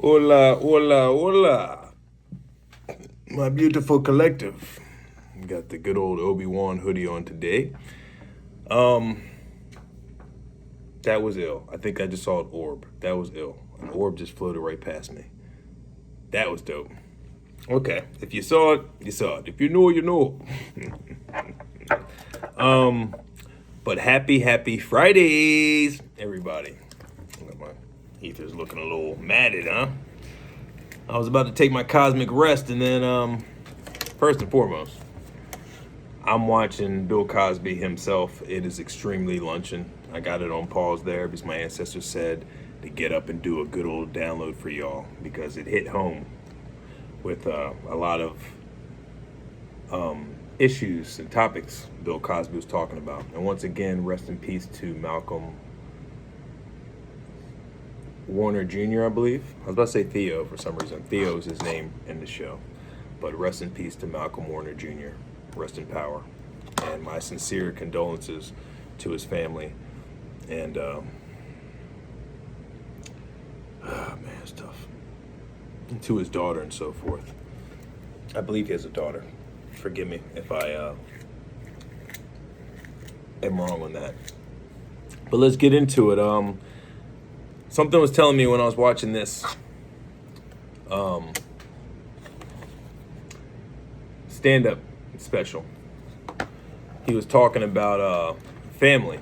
Hola, hola, hola. My beautiful collective. Got the good old Obi-Wan hoodie on today. Um, that was ill. I think I just saw an orb. That was ill. An orb just floated right past me. That was dope. Okay, if you saw it, you saw it. If you know, you know. But happy Fridays, everybody. My ether's looking a little matted, huh? I was about to take my cosmic rest, and then first and foremost, I'm watching Bill Cosby himself. It is extremely luncheon. I got it on pause there because my ancestors said to get up and do a good old download for y'all because it hit home with a lot of issues and topics Bill Cosby was talking about. And once again, rest in peace to Malcolm Warner Jr., I believe. I was about to say Theo for some reason. Theo is his name in the show. But rest in peace to Malcolm Warner Jr. Rest in power. And my sincere condolences to his family. And, man, it's tough. And to his daughter and so forth. I believe he has a daughter. Forgive me if I am wrong on that. But let's get into it. Something was telling me when I was watching this stand-up special. He was talking about family.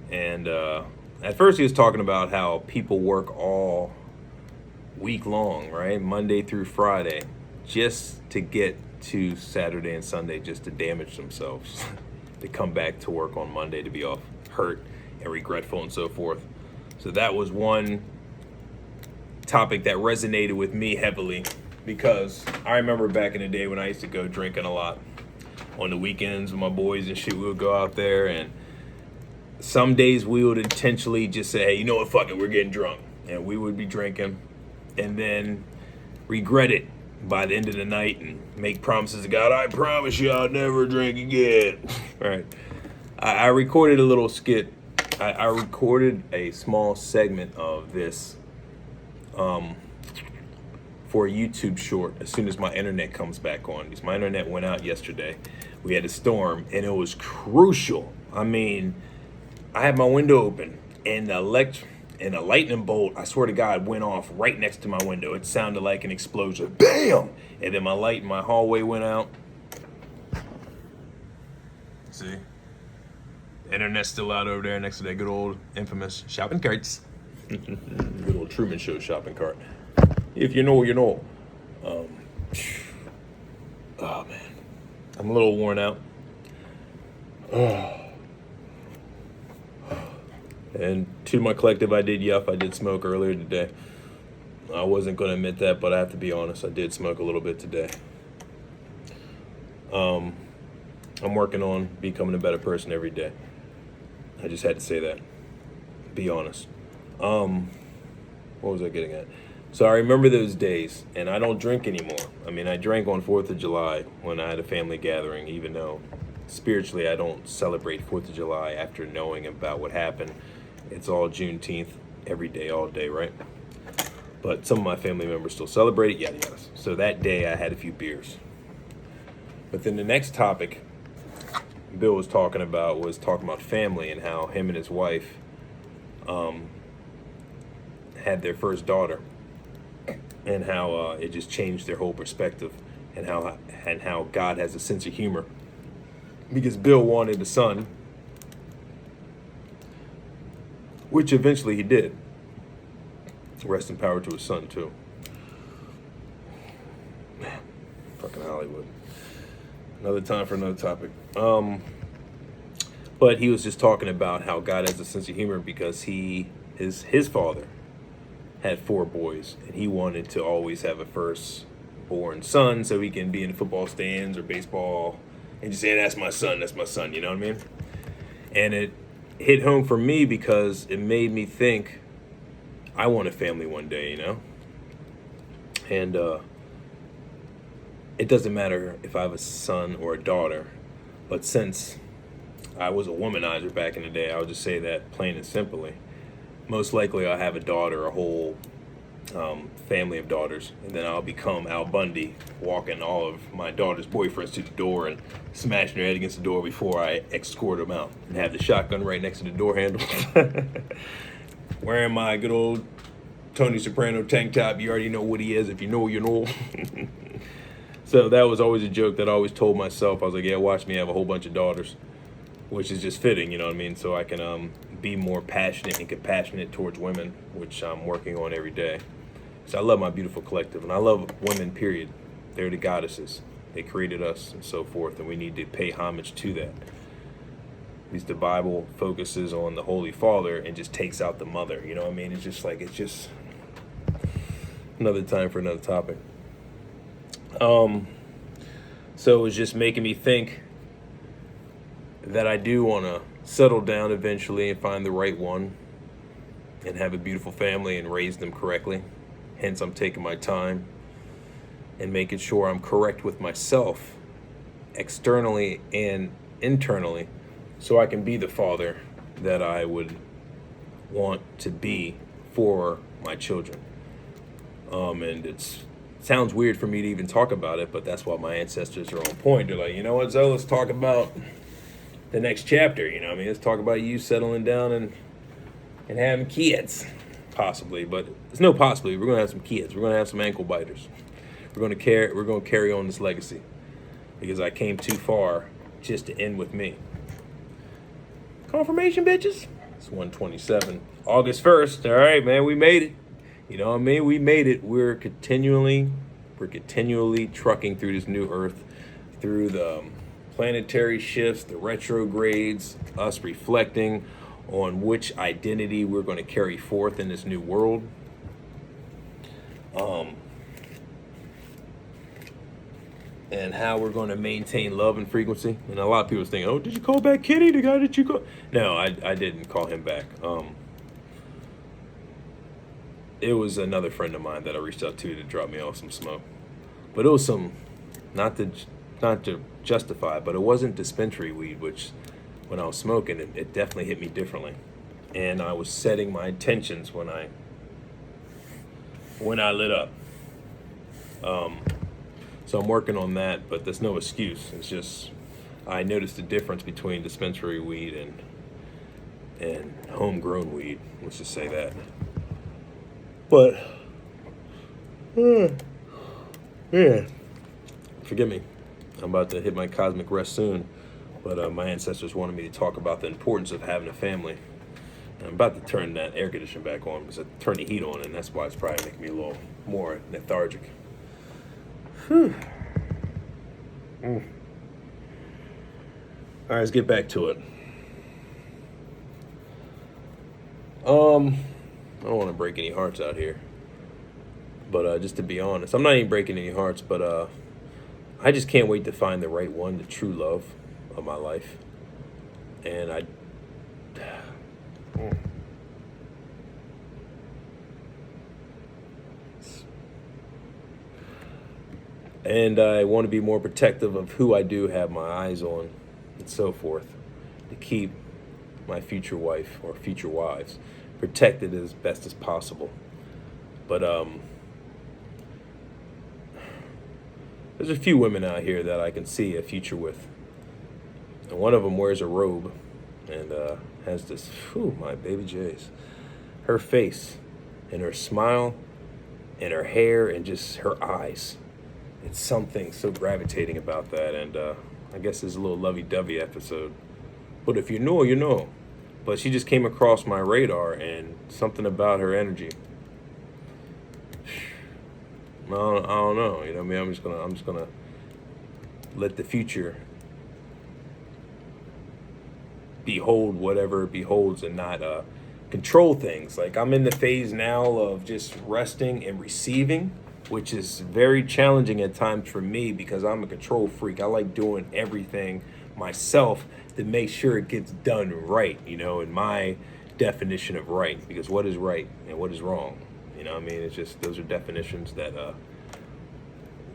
And at first he was talking about how people work all week long, right? Monday through Friday, just to get to Saturday and Sunday, just to damage themselves, to come back to work on Monday to be off hurt and regretful and so forth. So that was one topic that resonated with me heavily because I remember back in the day when I used to go drinking a lot on the weekends with my boys and shit. We would go out there, and some days we would intentionally just say, hey, you know what, fuck it, we're getting drunk. And we would be drinking and then regret it by the end of the night and make promises to God, I promise you I'll never drink again. Right. I recorded a little skit. I recorded a small segment of this for a YouTube short as soon as my internet comes back on, because my internet went out yesterday. We had a storm and it was crucial. I mean, I had my window open and a lightning bolt, I swear to God, went off right next to my window. It sounded like an explosion. Bam! And then my light in my hallway went out. See? The internet's still out over there next to that good old infamous shopping carts. Good old Truman Show shopping cart. If you know, you know. Oh, man. I'm a little worn out. And to my collective, I did yuff. I did smoke earlier today. I wasn't going to admit that, but I have to be honest. I did smoke a little bit today. I'm working on becoming a better person every day. I just had to say that. Be honest. What was I getting at? So I remember those days, and I don't drink anymore. I mean, I drank on 4th of July when I had a family gathering, even though spiritually I don't celebrate 4th of July after knowing about what happened. It's all Juneteenth, every day, all day, right? But some of my family members still celebrate it, yada yada. So that day I had a few beers. But then the next topic Bill was talking about family and how him and his wife had their first daughter, and how it just changed their whole perspective, and how God has a sense of humor, because Bill wanted a son, which eventually he did. Rest in power to his son too. Man, fucking Hollywood. Another time for another topic. But he was just talking about how God has a sense of humor because his father had 4 boys, and he wanted to always have a firstborn son so he can be in the football stands or baseball and just say, that's my son, you know what I mean? And it hit home for me because it made me think, I want a family one day, you know? And it doesn't matter if I have a son or a daughter, but since I was a womanizer back in the day, I would just say that plain and simply. Most likely I'll have a daughter a whole family of daughters, and then I'll become Al Bundy, walking all of my daughter's boyfriends to the door and smashing their head against the door before I escort them out, and have the shotgun right next to the door handle. Wearing my good old Tony Soprano tank top. You already know what he is. If you know, you know. So that was always a joke that I always told myself. I was like, yeah, watch me have a whole bunch of daughters, which is just fitting, you know what I mean? So I can be more passionate and compassionate towards women, which I'm working on every day. So I love my beautiful collective, and I love women, period. They're the goddesses. They created us and so forth, and we need to pay homage to that. At least the Bible focuses on the Holy Father and just takes out the mother, you know what I mean? It's just another time for another topic. So it was just making me think that I do want to settle down eventually and find the right one and have a beautiful family and raise them correctly. Hence, I'm taking my time and making sure I'm correct with myself externally and internally, so I can be the father that I would want to be for my children. And it sounds weird for me to even talk about it, but that's why my ancestors are on point. They're like, you know what, Zoe, let's talk about the next chapter. You know what I mean? Let's talk about you settling down and having kids, possibly. But there's no possibly. We're gonna have some kids. We're gonna have some ankle biters. We're gonna carry on this legacy, because I came too far just to end with me. Confirmation, bitches. It's 127, August 1st. All right, man, we made it. You know what I mean? We made it. We're continually trucking through this new earth, through the planetary shifts, the retrogrades, us reflecting on which identity we're going to carry forth in this new world. And how we're going to maintain love and frequency. And a lot of people think, oh, did you call back Kenny, the guy that you call? No, I didn't call him back. It was another friend of mine that I reached out to drop me off some smoke. But it was some, not to justify, but it wasn't dispensary weed, which when I was smoking, it definitely hit me differently. And I was setting my intentions when I lit up. So I'm working on that, but there's no excuse. It's just, I noticed the difference between dispensary weed and homegrown weed. Let's just say that. But, yeah, forgive me. I'm about to hit my cosmic rest soon. But my ancestors wanted me to talk about the importance of having a family. And I'm about to turn that air conditioner back on, because I turned the heat on, and that's why it's probably making me a little more lethargic. Whew. All right, let's get back to it. I don't want to break any hearts out here, but just to be honest, I'm not even breaking any hearts, but I just can't wait to find the right one, the true love of my life. And I want to be more protective of who I do have my eyes on and so forth, to keep my future wife or future wives protected as best as possible. But there's a few women out here that I can see a future with. And one of them wears a robe and has this, my baby Jays. Her face and her smile and her hair and just her eyes. It's something so gravitating about that. And I guess it's a little lovey-dovey episode. But if you know, you know. But she just came across my radar, and something about her energy. I don't know. You know what I mean? I'm just gonna let the future behold whatever it beholds, and not control things. Like, I'm in the phase now of just resting and receiving, which is very challenging at times for me, because I'm a control freak. I like doing everything myself to make sure it gets done right, you know, in my definition of right. Because what is right and what is wrong? You know what I mean? It's just, those are definitions that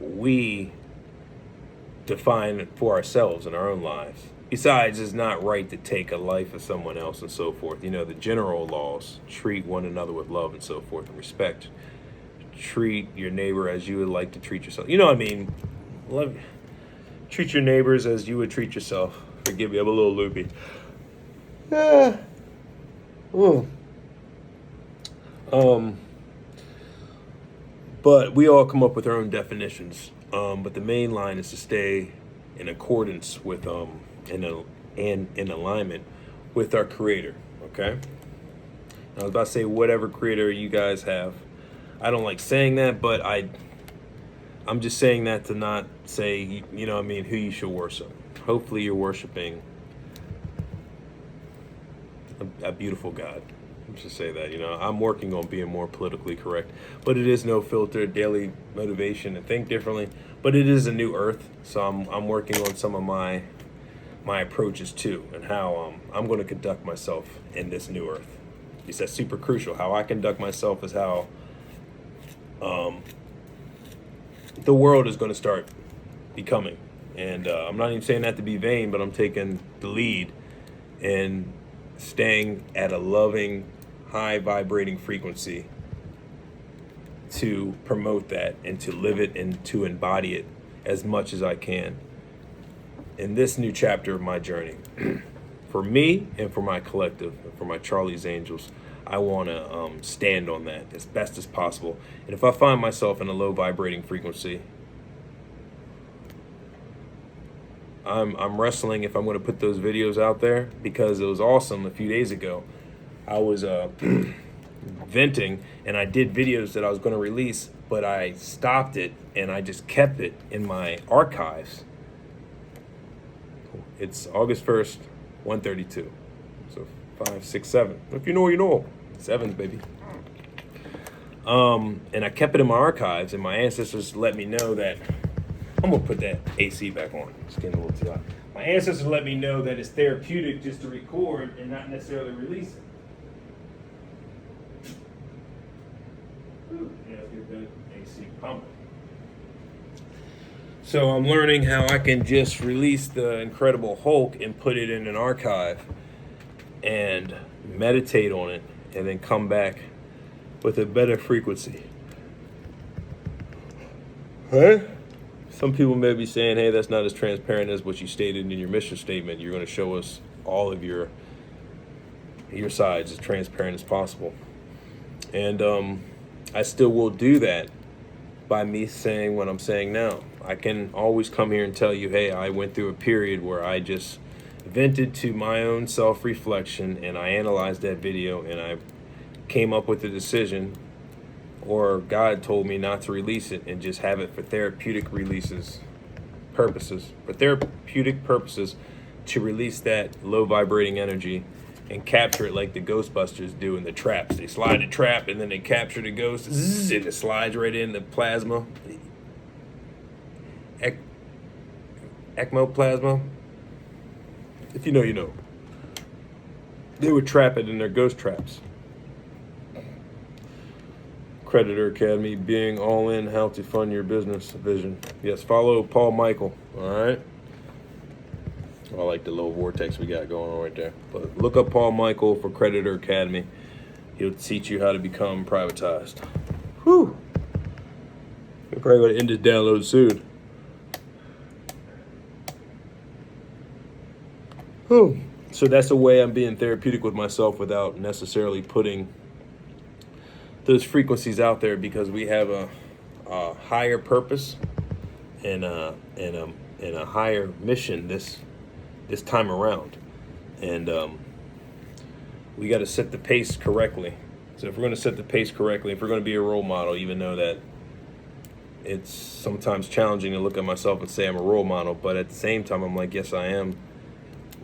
we define for ourselves in our own lives. Besides, it's not right to take a life of someone else and so forth. You know, the general laws, treat one another with love and so forth and respect. treat your neighbor as you would like to treat yourself. You know what I mean? Treat your neighbors as you would treat yourself. Forgive me, I'm a little loopy. But we all come up with our own definitions. But the main line is to stay in accordance with in alignment with our Creator. Okay. I was about to say whatever Creator you guys have. I don't like saying that, but I'm just saying that to not say, you know what I mean, who you should worship. Hopefully you're worshiping a beautiful God. Let's just say that, I'm working on being more politically correct, but it is no filter, daily motivation to think differently, but it is a new earth. So I'm working on some of my approaches too, and how I'm going to conduct myself in this new earth. He said super crucial. How I conduct myself is how the world is going to start becoming. And I'm not even saying that to be vain, but I'm taking the lead and staying at a loving, high vibrating frequency to promote that and to live it and to embody it as much as I can in this new chapter of my journey. For me and for my collective, for my Charlie's Angels, I want to stand on that as best as possible. And if I find myself in a low vibrating frequency, I'm wrestling if I'm going to put those videos out there, because it was awesome a few days ago. I was venting, and I did videos that I was going to release, but I stopped it and I just kept it in my archives. It's August 1st, 1:32. So 5, 6, 7. If you know, you know. 7s, baby. And I kept it in my archives, and my ancestors let me know that I'm gonna put that AC back on. It's getting a little too hot. My ancestors let me know that it's therapeutic just to record and not necessarily release it. Yeah, let's get that AC pumping. So I'm learning how I can just release the Incredible Hulk and put it in an archive and meditate on it, and then come back with a better frequency. Huh? Some people may be saying, hey, that's not as transparent as what you stated in your mission statement. You're going to show us all of your sides as transparent as possible. And I still will do that by me saying what I'm saying now. I can always come here and tell you, hey, I went through a period where I just vented to my own self-reflection, and I analyzed that video, and I came up with a decision, or God told me not to release it and just have it for therapeutic purposes, to release that low vibrating energy and capture it like the Ghostbusters do in the traps. They slide a trap and then they capture the ghost, and it slides right in the plasma. Ectoplasma. If you know, you know. They would trap it in their ghost traps. Creditor Academy, being all in, how to fund your business vision. Yes, follow Paul Michael. All right. I like the little vortex we got going on right there. But look up Paul Michael for Creditor Academy. He'll teach you how to become privatized. Whew. We're probably going to end this download soon. Whew. So that's a way I'm being therapeutic with myself without necessarily putting those frequencies out there, because we have a higher purpose and a higher mission this time around, and we got to set the pace correctly. So if we're going to set the pace correctly, if we're going to be a role model, even though that it's sometimes challenging to look at myself and say I'm a role model, but at the same time I'm like, yes, I am,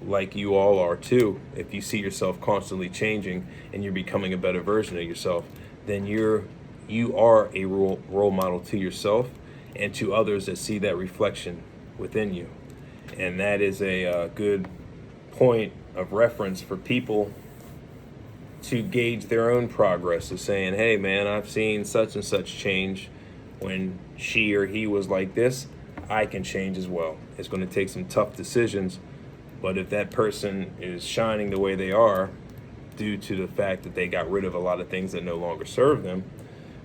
like you all are too. If you see yourself constantly changing and you're becoming a better version of yourself, then you are a role model to yourself and to others that see that reflection within you. And that is a good point of reference for people to gauge their own progress, of saying, hey man, I've seen such and such change when she or he was like this. I can change as well. It's going to take some tough decisions, but if that person is shining the way they are due to the fact that they got rid of a lot of things that no longer serve them,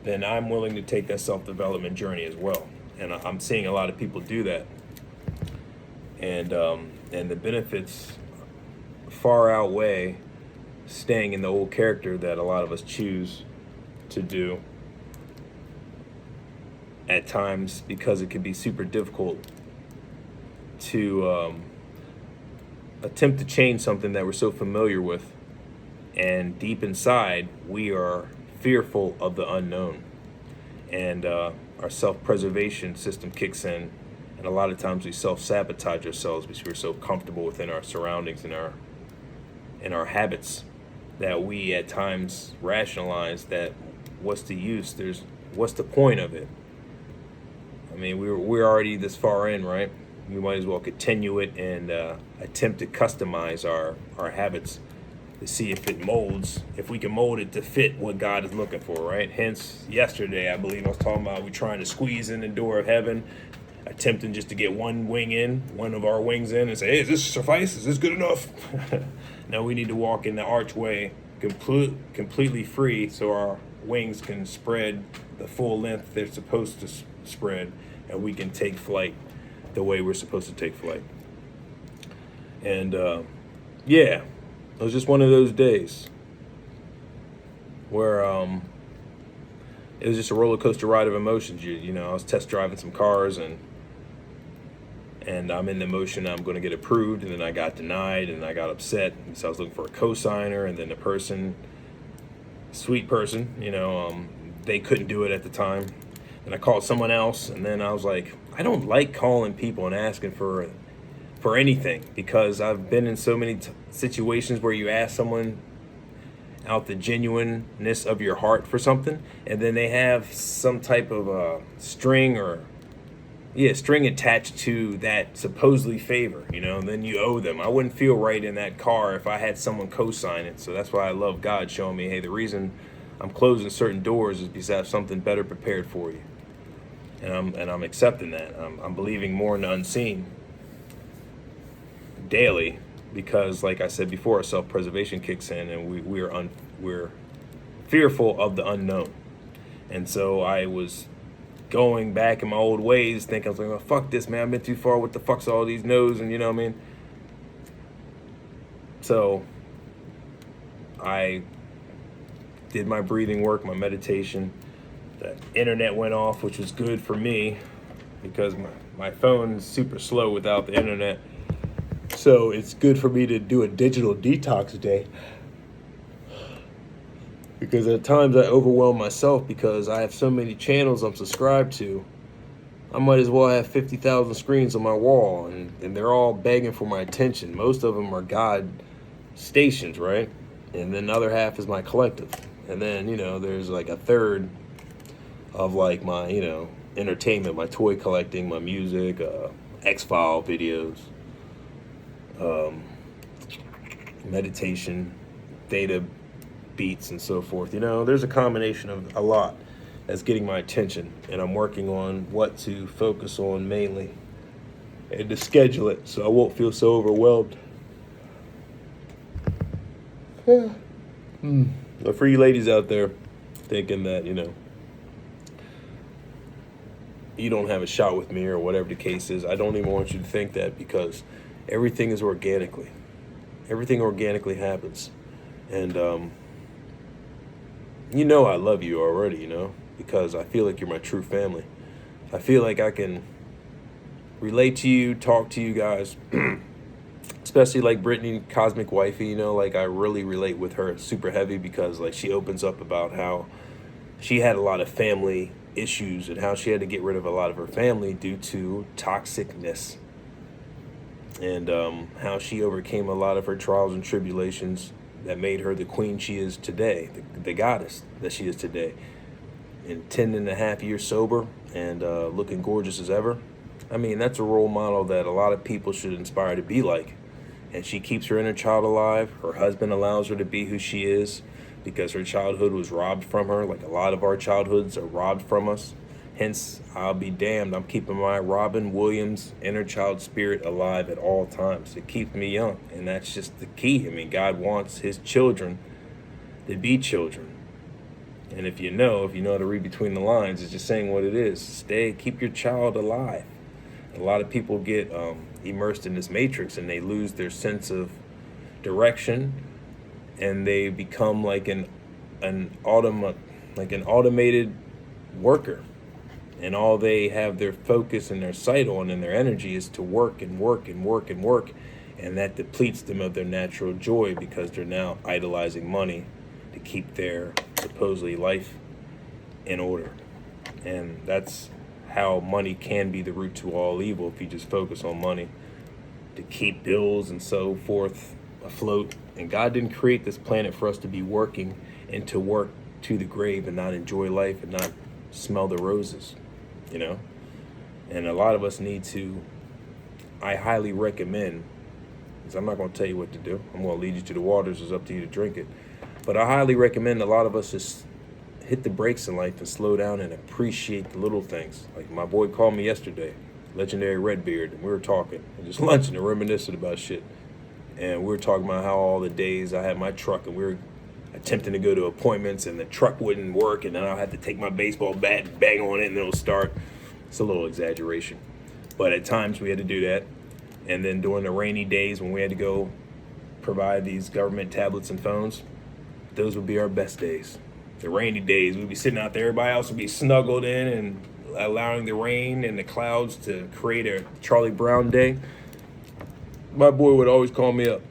then I'm willing to take that self-development journey as well. And I'm seeing a lot of people do that. And the benefits far outweigh staying in the old character that a lot of us choose to do at times, because it can be super difficult to attempt to change something that we're so familiar with. And deep inside, we are fearful of the unknown. And our self-preservation system kicks in. And a lot of times we self-sabotage ourselves because we're so comfortable within our surroundings and our habits that we at times rationalize that what's the use? What's the point of it? I mean, we're already this far in, right? We might as well continue it and attempt to customize our habits to see if it molds, if we can mold it to fit what God is looking for, right? Hence, yesterday, I believe I was talking about we trying to squeeze in the door of heaven, attempting just to get one of our wings in and say, hey, does this suffice? Is this good enough? No, we need to walk in the archway completely free so our wings can spread the full length they're supposed to spread, and we can take flight the way we're supposed to take flight. And yeah, it was just one of those days where it was just a roller coaster ride of emotions. You know, I was test driving some cars, and I'm in the emotion I'm going to get approved, and then I got denied, and I got upset. So I was looking for a cosigner, and then the person, sweet person, you know, they couldn't do it at the time. And I called someone else, and then I was like, I don't like calling people and asking for anything, because I've been in so many situations where you ask someone out the genuineness of your heart for something, and then they have some type of string attached to that supposedly favor, you know, and then you owe them. I wouldn't feel right in that car if I had someone co-sign it. So that's why I love God showing me, hey, the reason I'm closing certain doors is because I have something better prepared for you. And I'm accepting that. I'm believing more in the unseen daily, because like I said before, our self-preservation kicks in, and we're fearful of the unknown. And so I was going back in my old ways, thinking, I was like, oh, fuck this, man, I've been too far, what the fuck's all these no's, and you know what I mean? So I did my breathing work, my meditation. The internet went off, which was good for me, because my phone is super slow without the internet. So it's good for me to do a digital detox day, because at times I overwhelm myself because I have so many channels I'm subscribed to. I might as well have 50,000 screens on my wall, and they're all begging for my attention. Most of them are God stations, right? And then the other half is my collective. And then, you know, there's like a third of like my, you know, entertainment, my toy collecting, my music, X-File videos, meditation, data beats, and so forth. You know, there's a combination of a lot that's getting my attention, and I'm working on what to focus on mainly and to schedule it so I won't feel so overwhelmed. But for you ladies out there thinking that, you know, you don't have a shot with me or whatever the case is, I don't even want you to think that, because everything is organically. Everything organically happens. And, you know I love you already, you know, because I feel like you're my true family. I feel like I can relate to you, talk to you guys, especially like Brittany, Cosmic Wifey, you know, like I really relate with her super heavy, because like she opens up about how she had a lot of family issues and how she had to get rid of a lot of her family due to toxicness, and how she overcame a lot of her trials and tribulations that made her the queen she is today, the goddess that she is today, in 10.5 years sober and looking gorgeous as ever. I mean, that's a role model that a lot of people should aspire to be like. And she keeps her inner child alive. Her husband allows her to be who she is, because her childhood was robbed from her, like a lot of our childhoods are robbed from us. Hence, I'll be damned, I'm keeping my Robin Williams inner child spirit alive at all times. It keeps me young, and that's just the key. I mean, God wants his children to be children. And if you know how to read between the lines, it's just saying what it is. Keep your child alive. A lot of people get immersed in this matrix and they lose their sense of direction, and they become like an automated worker, and all they have their focus and their sight on and their energy is to work and work and work and work, and that depletes them of their natural joy because they're now idolizing money to keep their supposedly life in order. And that's how money can be the root to all evil if you just focus on money to keep bills and so forth afloat. And God didn't create this planet for us to be working and to work to the grave and not enjoy life and not smell the roses, you know? And a lot of us need to, I highly recommend, because I'm not going to tell you what to do. I'm going to lead you to the waters. It's up to you to drink it. But I highly recommend a lot of us just hit the brakes in life and slow down and appreciate the little things. Like my boy called me yesterday, legendary Redbeard, and we were talking and just lunching and reminiscing about shit. And we were talking about how all the days I had my truck and we were attempting to go to appointments and the truck wouldn't work, and then I'll have to take my baseball bat and bang on it and it'll start. It's a little exaggeration. But at times we had to do that. And then during the rainy days when we had to go provide these government tablets and phones, those would be our best days. The rainy days, we'd be sitting out there, everybody else would be snuggled in and allowing the rain and the clouds to create a Charlie Brown day. My boy would always call me up.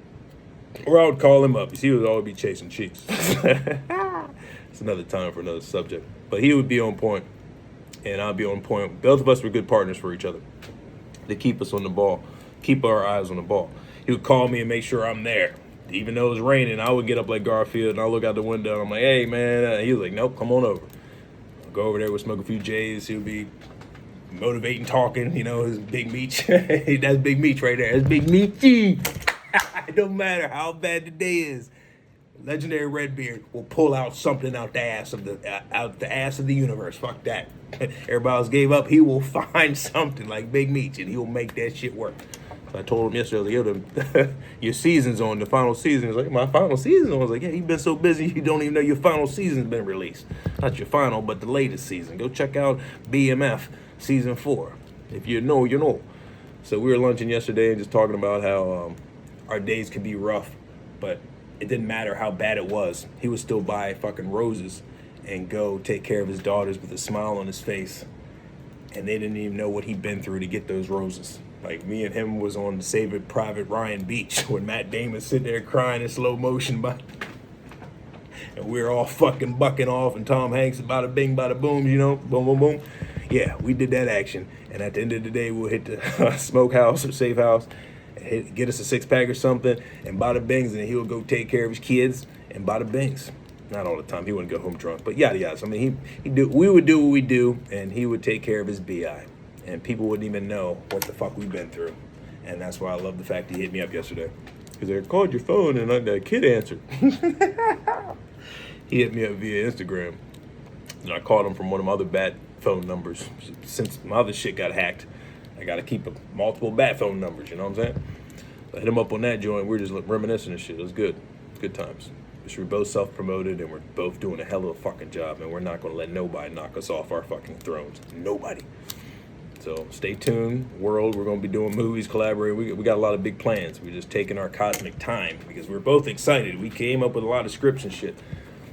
Or I would call him up. He would always be chasing cheeks. It's another time for another subject. But he would be on point, and I'd be on point. Both of us were good partners for each other. They keep us on the ball, keep our eyes on the ball. He would call me and make sure I'm there. Even though it was raining, I would get up like Garfield, and I'll look out the window, and I'm like, hey, man. He was like, nope, come on over. I'll go over there, we'll smoke a few J's. He would be motivating, talking, his Big Meech. That's Big Meech right there. That's Big Meechy. It don't matter how bad the day is. Legendary Redbeard will pull out something out the ass of the universe. Fuck that. Everybody else gave up. He will find something like Big Meech, and he'll make that shit work. So I told him yesterday, your season's on, the final season. He's like, my final season? I was like, yeah, you've been so busy, you don't even know your final season's been released. Not your final, but the latest season. Go check out BMF Season 4. If you know, you know. So we were lunching yesterday and just talking about how our days could be rough, but it didn't matter how bad it was. He would still buy fucking roses and go take care of his daughters with a smile on his face. And they didn't even know what he'd been through to get those roses. Like me and him was on Saving Private Ryan Beach when Matt Damon's sitting there crying in slow motion, and we were all fucking bucking off, and Tom Hanks bada bing, bada boom, boom, boom, boom. Yeah, we did that action. And at the end of the day, we'll hit the smokehouse or safe house, and get us a 6-pack or something, and bada bings, and then he'll go take care of his kids, and bada bings. Not all the time. He wouldn't go home drunk, but yada yada. So, I mean, we would do what we do, and he would take care of his BI. And people wouldn't even know what the fuck we've been through. And that's why I love the fact he hit me up yesterday. Because I called your phone and the kid answered. He hit me up via Instagram. And I called him from one of my other bat phone numbers. Since my other shit got hacked, I got to keep multiple bat phone numbers, you know what I'm saying? So I hit him up on that joint. We were just reminiscing and shit. It was good. Good times. We're both self-promoted and we're both doing a hell of a fucking job. And we're not going to let nobody knock us off our fucking thrones. Nobody. So stay tuned, world. We're going to be doing movies, collaborating. We got a lot of big plans. We're just taking our cosmic time because we're both excited. We came up with a lot of scripts and shit.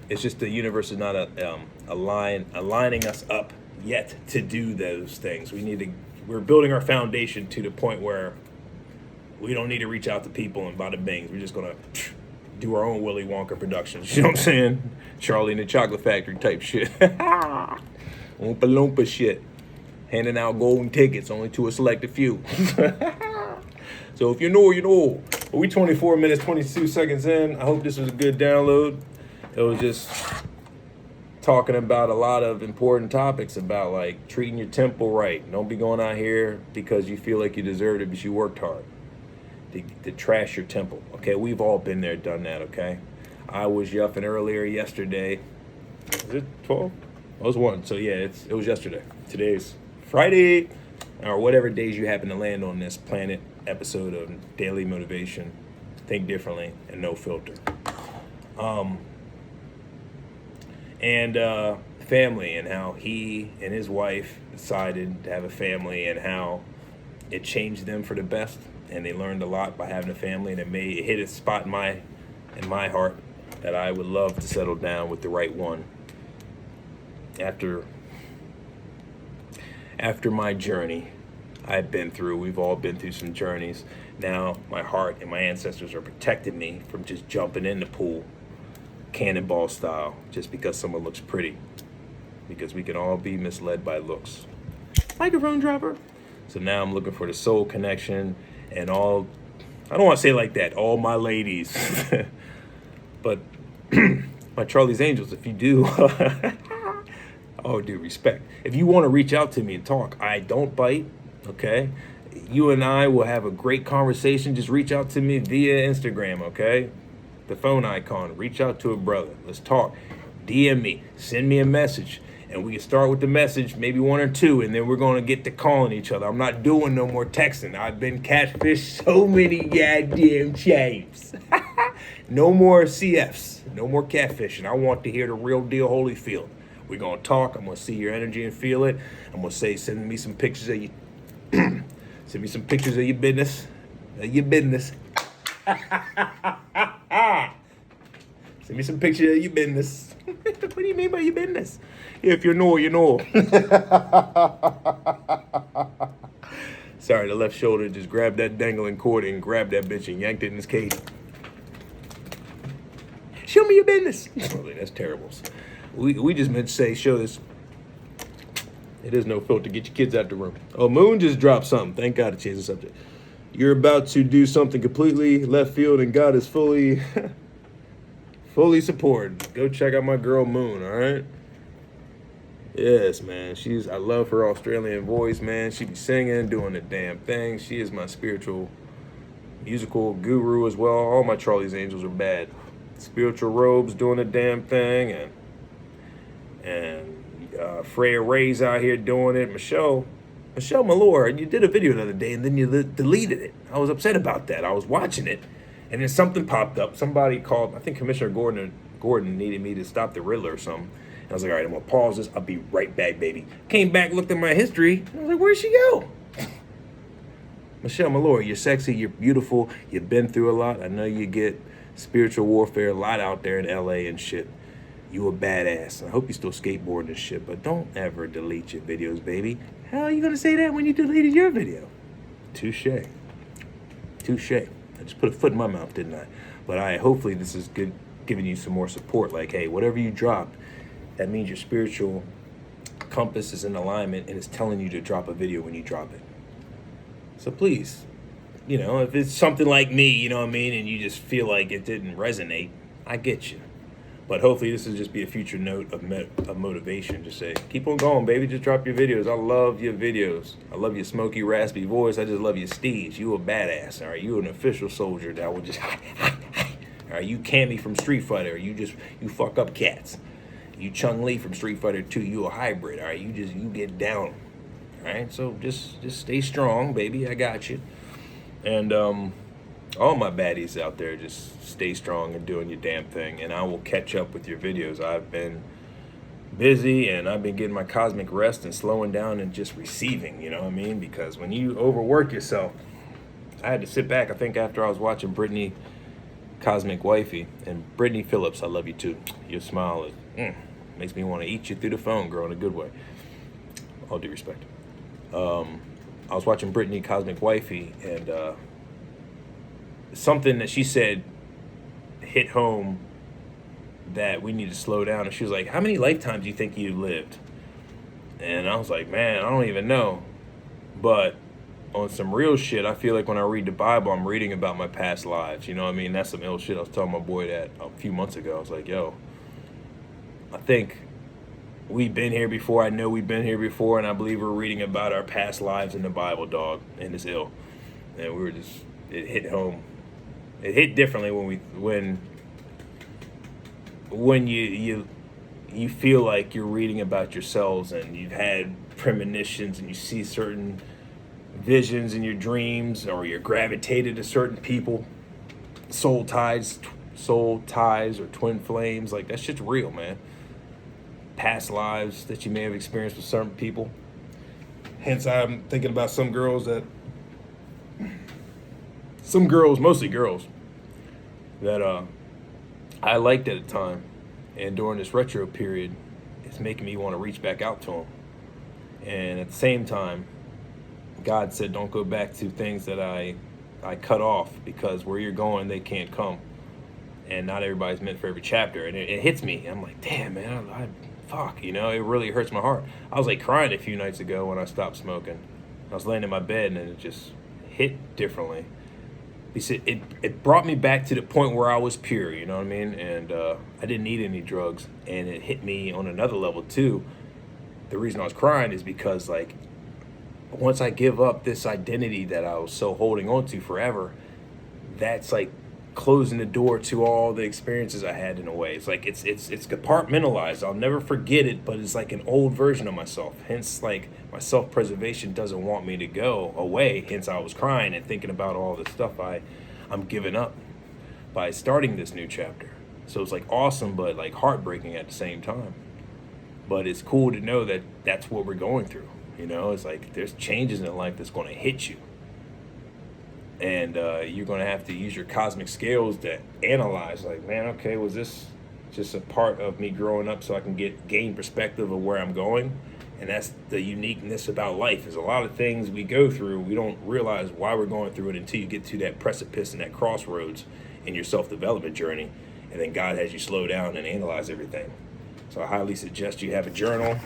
It's just the universe is not aligning us up yet to do those things. We're building our foundation to the point where we don't need to reach out to people and bada bings. We're just going to do our own Willy Wonka productions. You know what I'm saying? Charlie and the Chocolate Factory type shit. Oompa Loompa shit. Handing out golden tickets only to a selected few. So if you know, you know. But we 24 minutes, 22 seconds in. I hope this was a good download. It was just talking about a lot of important topics about like treating your temple right. Don't be going out here because you feel like you deserved it, but you worked hard to trash your temple. Okay, we've all been there, done that, okay? I was yuffing earlier yesterday. Was it 12? It was 1. So yeah, it was yesterday. Today's Friday, or whatever days you happen to land on this planet episode of Daily Motivation, Think Differently, and No Filter. and family, and how he and his wife decided to have a family, and how it changed them for the best, and they learned a lot by having a family, and it hit a spot in my heart that I would love to settle down with the right one after my journey I've been through. We've all been through some journeys. Now my heart and my ancestors are protecting me from just jumping in the pool, cannonball style, just because someone looks pretty. Because we can all be misled by looks. Microphone dropper. So now I'm looking for the soul connection and all. I don't want to say it like that, all my ladies. But my Charlie's Angels, if you do, all due respect, if you want to reach out to me and talk, I don't bite, okay? You and I will have a great conversation. Just reach out to me via Instagram, okay? The phone icon, reach out to a brother. Let's talk. DM me, send me a message. And we can start with the message, maybe one or two, and then we're going to get to calling each other. I'm not doing no more texting. I've been catfished so many goddamn times. No more CFs. No more catfishing. I want to hear the real deal Holyfield. We're going to talk. I'm going to see your energy and feel it. I'm going to say, send me some pictures of you. Send me some pictures of your business. Send me some pictures of your business. What do you mean by your business? If you know, you know. Sorry, the left shoulder just grabbed that dangling cord and grabbed that bitch and yanked it in his cage. Show me your business. Oh, that's terrible. We just meant to say, show this. It is no filter. Get your kids out the room. Oh, Moon just dropped something. Thank God to change the subject. You're about to do something completely left field, and God is fully supported. Go check out my girl Moon, all right? Yes, man. I love her Australian voice, man. She be singing, doing the damn thing. She is my spiritual musical guru as well. All my Charlie's Angels are bad. Spiritual robes doing the damn thing, and Freya Ray's out here doing it. Michelle Malore, you did a video the other day and then you deleted it. I was upset about that. I was watching it, and then something popped up. Somebody called, I think Commissioner Gordon needed me to stop the Riddler or something. And I was like, all right, I'm gonna pause this. I'll be right back, baby. Came back, looked at my history, and I was like, where'd she go? Michelle Malore, you're sexy, you're beautiful, you've been through a lot. I know you get spiritual warfare a lot out there in LA and shit. You a badass. I hope you still skateboarding and shit, but don't ever delete your videos, baby. How are you gonna say that when you deleted your video? Touche. I just put a foot in my mouth, didn't I? But hopefully this is good, giving you some more support. Like, hey, whatever you dropped, that means your spiritual compass is in alignment and it's telling you to drop a video when you drop it. So please, if it's something like me, you know what I mean, and you just feel like it didn't resonate, I get you. But hopefully this will just be a future note of motivation. Just say, keep on going, baby. Just drop your videos. I love your videos. I love your smoky, raspy voice. I just love your steez. You a badass, all right? You an official soldier that will just, all right? You Cammy from Street Fighter. You fuck up cats. You Chun-Li from Street Fighter 2. You a hybrid, all right? You get down, all right? So just stay strong, baby. I got you. And all my baddies out there, just stay strong and doing your damn thing, and I will catch up with your videos. I've been busy, and I've been getting my cosmic rest and slowing down and just receiving, you know what I mean? Because when you overwork yourself, I had to sit back, I think, after I was watching Brittany Cosmic Wifey, and Brittany Phillips, I love you too. Your smile is, makes me want to eat you through the phone, girl, in a good way. All due respect. I was watching Brittany Cosmic Wifey, and something that she said hit home that we need to slow down. And she was like, how many lifetimes do you think you lived? And I was like, man, I don't even know. But on some real shit, I feel like when I read the Bible, I'm reading about my past lives. You know what I mean? That's some ill shit. I was telling my boy that a few months ago. I was like, yo, I think we've been here before. I know we've been here before, and I believe we're reading about our past lives in the Bible, dog. And it's ill. And it hit home. It hit differently when you feel like you're reading about yourselves and you've had premonitions and you see certain visions in your dreams, or you're gravitated to certain people, soul ties or twin flames. Like, that shit's real, man. past lives that you may have experienced with certain people. Hence, I'm thinking about some girls, mostly girls, that I liked at the time. And during this retro period, it's making me want to reach back out to them. And at the same time, God said, don't go back to things that I cut off, because where you're going, they can't come. And not everybody's meant for every chapter. And it hits me. I'm like, damn, man, fuck, it really hurts my heart. I was like crying a few nights ago when I stopped smoking. I was laying in my bed and it just hit differently. He said it brought me back to the point where I was pure, you know what I mean? And I didn't need any drugs. And it hit me on another level too. The reason I was crying is because, like, once I give up this identity that I was so holding on to forever, that's like closing the door to all the experiences I had in a way. It's like it's compartmentalized. I'll never forget it, but it's like an old version of myself. Hence, like, my self-preservation doesn't want me to go away. Hence, I was crying and thinking about all the stuff I'm giving up by starting this new chapter. So it's like awesome, but like heartbreaking at the same time. But it's cool to know that that's what we're going through. It's like there's changes in life that's going to hit you. And you're going to have to use your cosmic scales to analyze, like, man, okay, was this just a part of me growing up so I can gain perspective of where I'm going? And that's the uniqueness about life, is a lot of things we go through, we don't realize why we're going through it until you get to that precipice and that crossroads in your self-development journey. And then God has you slow down and analyze everything. So I highly suggest you have a journal.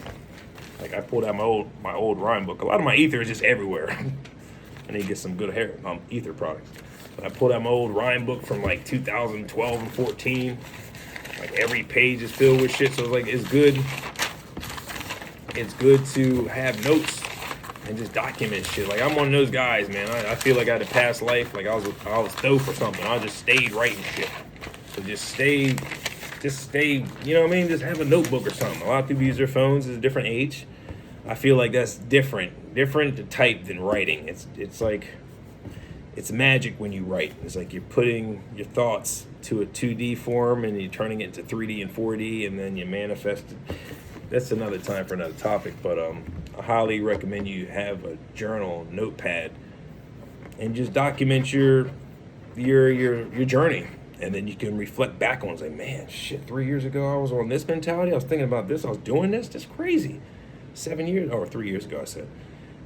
Like, I pulled out my old rhyme book. A lot of my ether is just everywhere. I need to get some good ether products. But I pulled out my old rhyme book from like 2012 and 14. Like, every page is filled with shit. So it's like, it's good. It's good to have notes and just document shit. Like, I'm one of those guys, man. I feel like I had a past life. Like, I was dope or something. I just stayed writing shit. So just stay, you know what I mean? Just have a notebook or something. A lot of people use their phones at a different age. I feel like that's different to type than writing. It's like, it's magic when you write. It's like you're putting your thoughts to a 2D form and you're turning it into 3D and 4D, and then you manifest it. That's another time for another topic, but I highly recommend you have a journal, notepad, and just document your journey. And then you can reflect back on it and say, man, shit, 3 years ago I was on this mentality. I was thinking about this. I was doing this. That's crazy. 7 years, or 3 years ago, I said.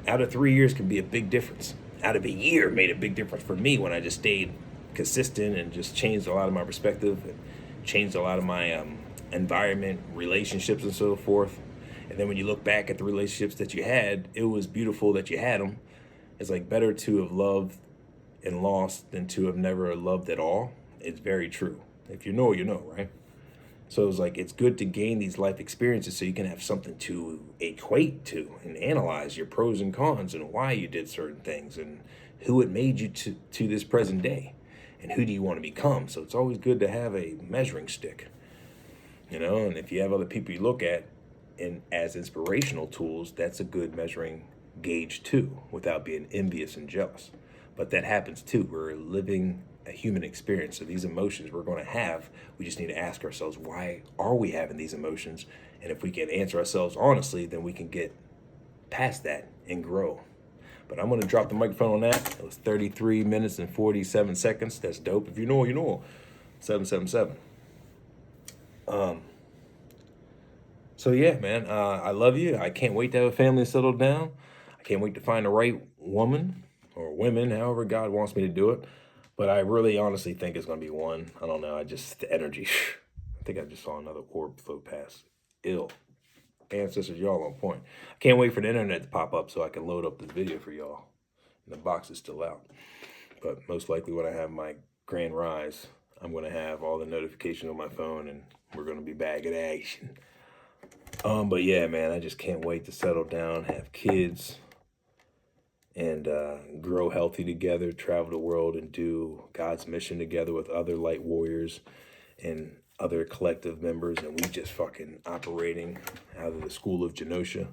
Out of 3 years can be a big difference. Out of a year made a big difference for me when I just stayed consistent and just changed a lot of my perspective and changed a lot of my environment, relationships, and so forth. And then when you look back at the relationships that you had, it was beautiful that you had them. It's like better to have loved and lost than to have never loved at all. It's very true. If you know, you know, right? So it's like, it's good to gain these life experiences so you can have something to equate to and analyze your pros and cons and why you did certain things and who it made you to this present day and who do you want to become. So it's always good to have a measuring stick, and if you have other people you look at as inspirational tools, that's a good measuring gauge too, without being envious and jealous. But that happens too. We're living a human experience. So these emotions we're going to have, we just need to ask ourselves, why are we having these emotions? And if we can answer ourselves honestly, then we can get past that and grow. But I'm going to drop the microphone on that. It was 33 minutes and 47 seconds. That's dope. If you know, you know. 777. So yeah, man, I love you. I can't wait to have a family settled down. I can't wait to find the right woman or women, however God wants me to do it. But I really honestly think it's going to be one. I don't know. The energy. I think I just saw another orb float past. Ill. Ancestors, y'all on point. I can't wait for the internet to pop up so I can load up this video for y'all. And the box is still out. But most likely when I have my grand rise, I'm going to have all the notifications on my phone and we're going to be back in action. But yeah, man, I just can't wait to settle down, have kids, and grow healthy together, travel the world, and do God's mission together with other light warriors and other collective members. And we just fucking operating out of the school of Genosha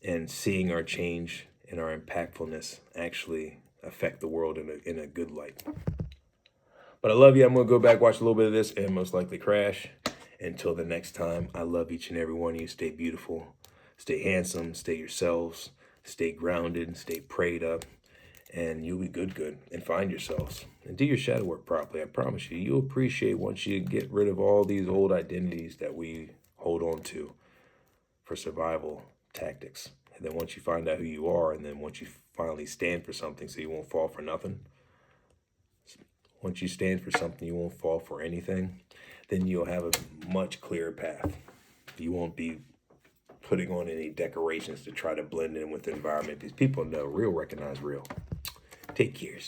and seeing our change and our impactfulness actually affect the world in a good light. But I love you. I'm going to go back, watch a little bit of this, and most likely crash. Until the next time, I love each and every one of you. Stay beautiful, stay handsome, stay yourselves, stay grounded, stay prayed up, and you'll be good, and find yourselves. And do your shadow work properly. I promise you, you'll appreciate once you get rid of all these old identities that we hold on to for survival tactics. And then once you find out who you are, and then once you finally stand for something so you won't fall for nothing, once you stand for something, you won't fall for anything, then you'll have a much clearer path. You won't be putting on any decorations to try to blend in with the environment, because people know real recognize real. Take care.